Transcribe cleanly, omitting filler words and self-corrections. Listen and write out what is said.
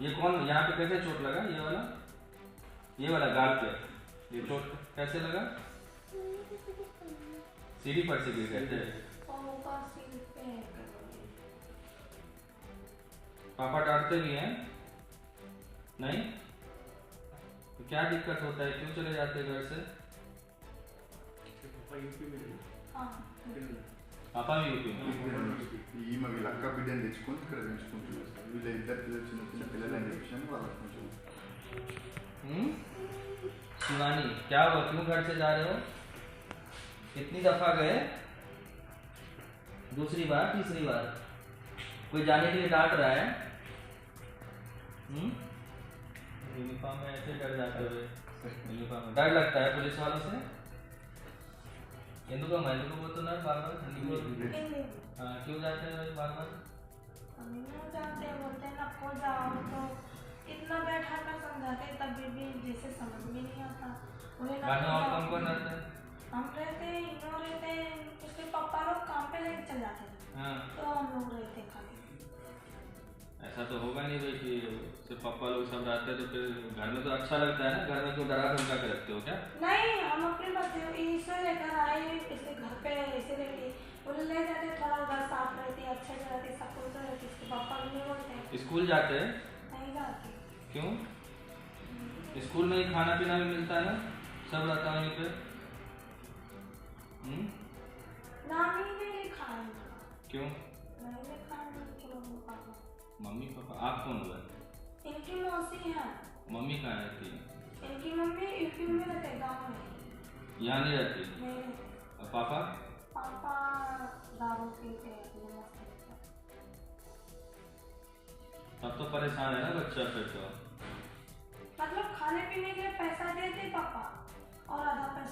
ये कौन, यहाँ पे कैसे चोट लगा? ये वाला गाल पे ये चोट कैसे लगा? सीढ़ी पर से गिर गए थे? पापा डांटते भी हैं? नहीं? तो क्या दिक्कत होता है, क्यों चले जाते घर से? పాపా యూపీ ఈమె వీళ్ళ అక్క బిడ్డని తెచ్చుకొని ఇక్కడ పెంచుకుంటున్నారు. వీళ్ళ ఇద్దరు పిల్లలు చిన్న చిన్న పిల్లలు అనే విషయం వాళ్ళకి కొంచెం शिवानी क्या हुआ, क्यों घर से जा रहे हो? कितनी दफा गए? दूसरी बार, तीसरी बार? कोई जाने के लिए डांट रहा है? यूनिफॉर्म में ऐसे डर जाते हुए, यूनिफॉर्म में डर लगता है पुलिस वालों से? ఎందుకు పోతున్నారు बार बार? हाँ, क्यों जाते हैं बार बार? जाते बोलते हैं आपको जाओ, तो इतना बैठा कर समझाते तभी भी जैसे समझ में नहीं आता। घर में और कौन रहता है? हम रहते हैं, इन रहते हैं, उसके पापा लोग काम पे लेके चल जाते हैं। हाँ। तो हम लोग रहते खाली। ऐसा तो होगा नहीं भाई कि सिर्फ पापा लोग सब रहते हैं तो फिर घर में तो अच्छा लगता है ना। घर में क्यों डरा धमका के रखते हो क्या? नहीं, हम अपने बच्चे इसे लेकर आए, इसे घर पे ऐसे रहते उन्हें ले जाते, थोड़ा उधर साफ रहती, अच्छे से रहती, सब कुछ रहती। इसके पापा नहीं बोलते। स्कूल जाते हैं? नहीं जाते। क्यों? स्कूल में ही खाना पीना भी मिलता है ना, सब रहता है वहीं पे। नाम ही नहीं लिखा है। क्यों? नहीं लिखा है पापा। Mummy papa? आप कौन हुआ? इनकी मौसी है। मम्मी कहाँ रहती है? इनकी मम्मी यूपी में रहते, गाँव में। यहाँ नहीं रहती? नहीं रहते। और पापा? पापा दारू पीते अपने मस्त। तब तो परेशान है ना बच्चा फिर तो। मतलब खाने पीने के लिए पैसा देते पापा और आधा पैसा